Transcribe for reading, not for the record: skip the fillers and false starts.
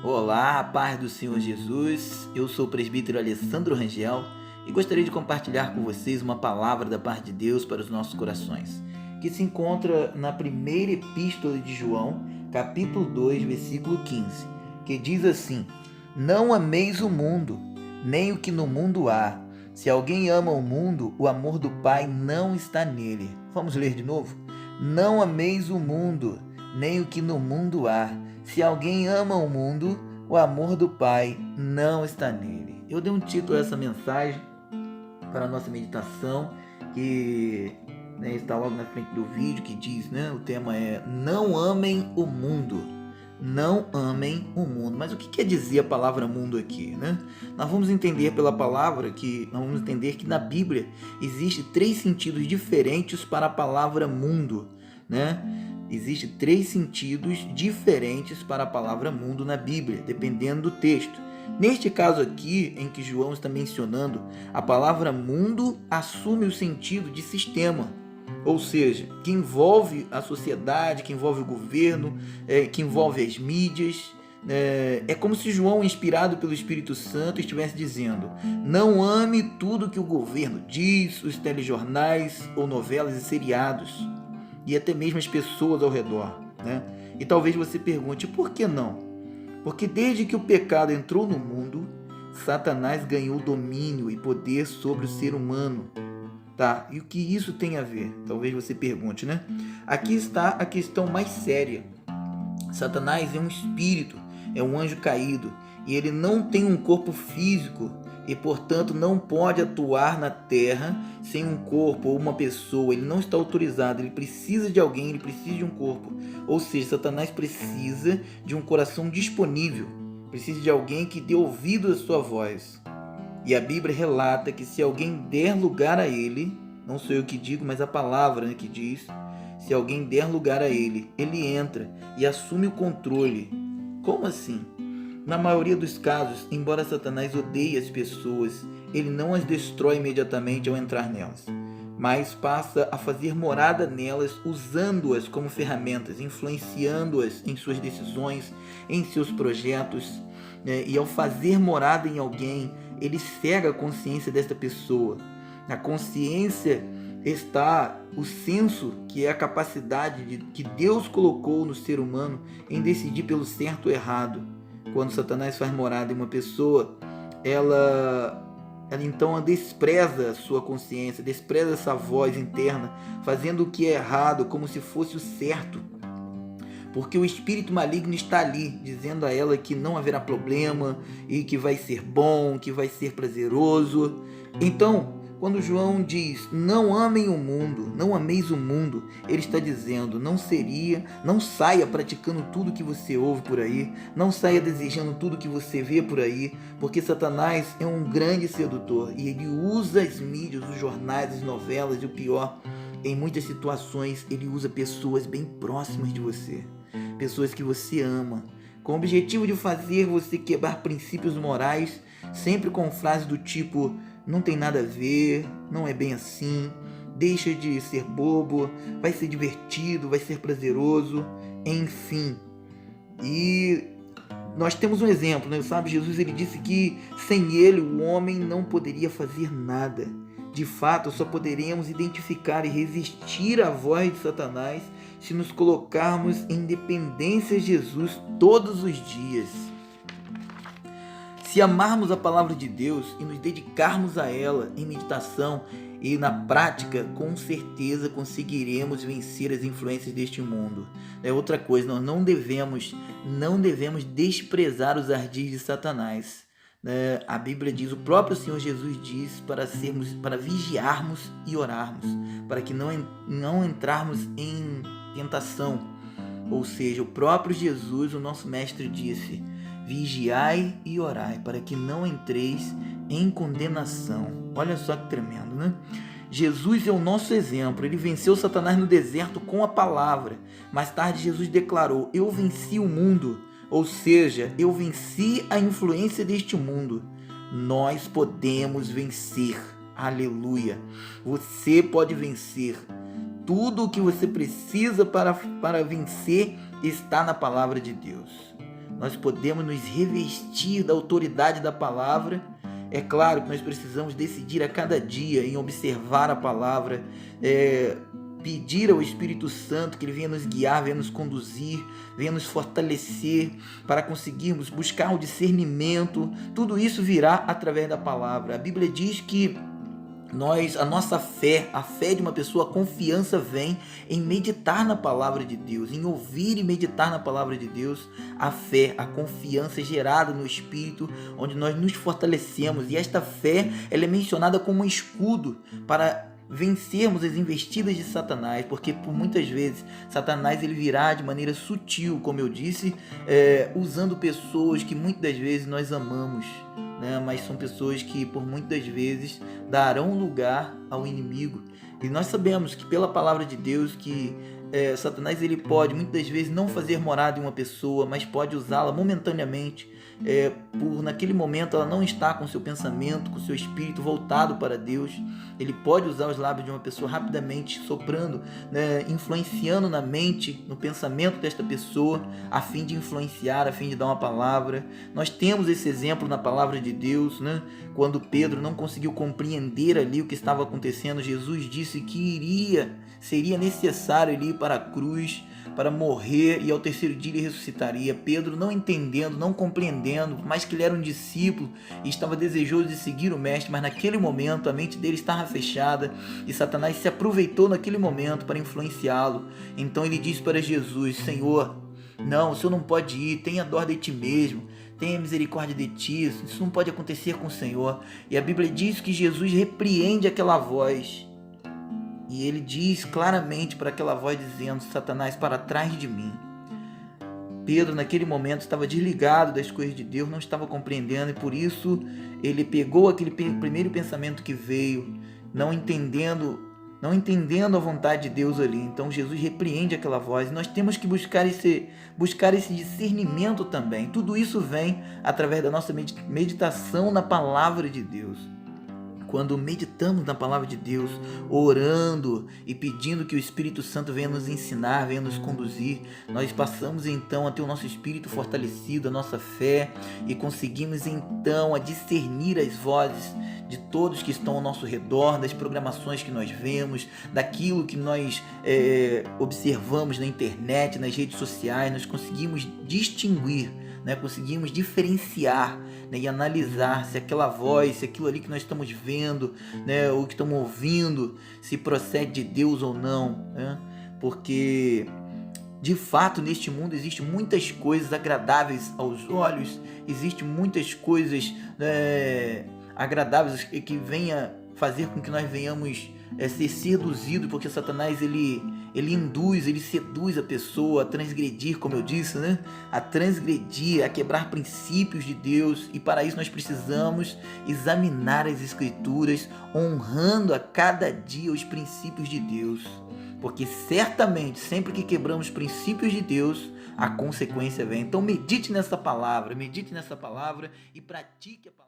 Olá, a paz do Senhor Jesus. Eu sou o presbítero Alessandro Rangel e gostaria de compartilhar com vocês uma palavra da parte de Deus para os nossos corações, que se encontra na primeira epístola de João, capítulo 2, versículo 15, que diz assim: Não ameis o mundo, nem o que no mundo há. Se alguém ama o mundo, o amor do Pai não está nele. Vamos ler de novo? Não ameis o mundo, nem o que no mundo há. Se alguém ama o mundo, o amor do Pai não está nele. Eu dei um título a essa mensagem para a nossa meditação, que está logo na frente do vídeo, que diz, o tema é Não amem o mundo. Não amem o mundo. Mas o que quer dizer a palavra mundo aqui? Nós vamos entender pela palavra nós vamos entender que na Bíblia existe 3 sentidos diferentes para a palavra mundo, Existem 3 sentidos diferentes para a palavra mundo na Bíblia, dependendo do texto. Neste caso aqui, em que João está mencionando, a palavra mundo assume o sentido de sistema, ou seja, que envolve a sociedade, que envolve o governo, que envolve as mídias. É como se João, inspirado pelo Espírito Santo, estivesse dizendo: não ame tudo que o governo diz, os telejornais ou novelas e seriados, e até mesmo as pessoas ao redor. E talvez você pergunte, por que não? Porque desde que o pecado entrou no mundo, Satanás ganhou domínio e poder sobre o ser humano. E o que isso tem a ver? Talvez você pergunte, Aqui está a questão mais séria. Satanás é um espírito, é um anjo caído, e ele não tem um corpo físico, e portanto não pode atuar na terra sem um corpo ou uma pessoa. Ele não está autorizado, ele precisa de alguém, ele precisa de um corpo. Ou seja, Satanás precisa de um coração disponível, precisa de alguém que dê ouvido à sua voz. E a Bíblia relata que se alguém der lugar a ele, não sou eu que digo, mas a palavra que diz, se alguém der lugar a ele, ele entra e assume o controle. Como assim? Na maioria dos casos, embora Satanás odeie as pessoas, ele não as destrói imediatamente ao entrar nelas, mas passa a fazer morada nelas, usando-as como ferramentas, influenciando-as em suas decisões, em seus projetos. E ao fazer morada em alguém, ele cega a consciência desta pessoa. Na consciência está o senso, que é a capacidade que Deus colocou no ser humano em decidir pelo certo ou errado. Quando Satanás faz morada em uma pessoa, ela então despreza a sua consciência, despreza essa voz interna, fazendo o que é errado como se fosse o certo. Porque o espírito maligno está ali, dizendo a ela que não haverá problema, e que vai ser bom, que vai ser prazeroso. Então, quando João diz, não amem o mundo, não ameis o mundo, ele está dizendo, não saia praticando tudo que você ouve por aí, não saia desejando tudo que você vê por aí, porque Satanás é um grande sedutor, e ele usa as mídias, os jornais, as novelas, e o pior, em muitas situações, ele usa pessoas bem próximas de você, pessoas que você ama, com o objetivo de fazer você quebrar princípios morais, sempre com frases do tipo, não tem nada a ver, não é bem assim, deixa de ser bobo, vai ser divertido, vai ser prazeroso, enfim. E nós temos um exemplo, Jesus ele disse que sem ele o homem não poderia fazer nada. De fato, só poderemos identificar e resistir à voz de Satanás se nos colocarmos em dependência de Jesus todos os dias. Se amarmos a palavra de Deus e nos dedicarmos a ela em meditação e na prática, com certeza conseguiremos vencer as influências deste mundo. Outra coisa, nós não devemos desprezar os ardis de Satanás. A Bíblia diz, o próprio Senhor Jesus diz para vigiarmos e orarmos, para que não entrarmos em tentação. Ou seja, o próprio Jesus, o nosso mestre, disse, vigiai e orai, para que não entreis em condenação. Olha só que tremendo, Jesus é o nosso exemplo. Ele venceu Satanás no deserto com a palavra. Mais tarde, Jesus declarou, eu venci o mundo. Ou seja, eu venci a influência deste mundo. Nós podemos vencer. Aleluia. Você pode vencer. Tudo o que você precisa para vencer está na palavra de Deus. nós podemos nos revestir da autoridade da palavra. É claro que nós precisamos decidir a cada dia em observar a palavra, pedir ao Espírito Santo que Ele venha nos guiar, venha nos conduzir, venha nos fortalecer para conseguirmos buscar o discernimento. Tudo isso virá através da palavra. A Bíblia diz que a nossa fé, a fé de uma pessoa, a confiança vem em meditar na palavra de Deus, em ouvir e meditar na palavra de Deus. A fé, a confiança é gerada no Espírito, onde nós nos fortalecemos, e esta fé ela é mencionada como um escudo para vencermos as investidas de Satanás, porque por muitas vezes Satanás ele virá de maneira sutil, como eu disse, usando pessoas que muitas das vezes nós amamos, né? Mas são pessoas que por muitas vezes darão lugar ao inimigo. E nós sabemos que pela palavra de Deus que Satanás ele pode muitas das vezes não fazer morada em uma pessoa, mas pode usá-la momentaneamente, por naquele momento ela não está com seu pensamento, com seu espírito voltado para Deus. Ele pode usar os lábios de uma pessoa rapidamente, soprando, né, influenciando na mente, no pensamento desta pessoa, a fim de influenciar, a fim de dar uma palavra. Nós temos esse exemplo na palavra de Deus, né? Quando Pedro não conseguiu compreender ali o que estava acontecendo, Jesus disse que seria necessário ele ir para a cruz, para morrer, e ao terceiro dia ele ressuscitaria. Pedro, não entendendo, não compreendendo, mas que ele era um discípulo e estava desejoso de seguir o mestre, mas naquele momento a mente dele estava fechada e Satanás se aproveitou naquele momento para influenciá-lo. Então ele disse para Jesus: Senhor, não, o Senhor não pode ir, tenha dó de ti mesmo, tenha misericórdia de ti, isso não pode acontecer com o Senhor. E a Bíblia diz que Jesus repreende aquela voz, e ele diz claramente para aquela voz dizendo: Satanás, para trás de mim. Pedro naquele momento estava desligado das coisas de Deus, não estava compreendendo, e por isso ele pegou aquele primeiro pensamento que veio, não entendendo a vontade de Deus ali. Então Jesus repreende aquela voz, e nós temos que buscar esse discernimento também. Tudo isso vem através da nossa meditação na palavra de Deus. Quando meditamos na palavra de Deus, orando e pedindo que o Espírito Santo venha nos ensinar, venha nos conduzir, nós passamos então a ter o nosso espírito fortalecido, a nossa fé, e conseguimos então a discernir as vozes de todos que estão ao nosso redor, das programações que nós vemos, daquilo que nós observamos na internet, nas redes sociais. Nós conseguimos distinguir, né? Conseguimos diferenciar, né? E analisar se aquela voz, se aquilo ali que nós estamos vendo, né? Ou que estamos ouvindo, se procede de Deus ou não, né? Porque de fato neste mundo existem muitas coisas agradáveis aos olhos, existem muitas coisas agradáveis que venha fazer com que nós venhamos ser seduzidos, porque Satanás ele induz, ele seduz a pessoa a transgredir, como eu disse, né? A transgredir, a quebrar princípios de Deus, e para isso nós precisamos examinar as Escrituras, honrando a cada dia os princípios de Deus, porque certamente sempre que quebramos princípios de Deus, a consequência vem. Então medite nessa palavra e pratique a palavra.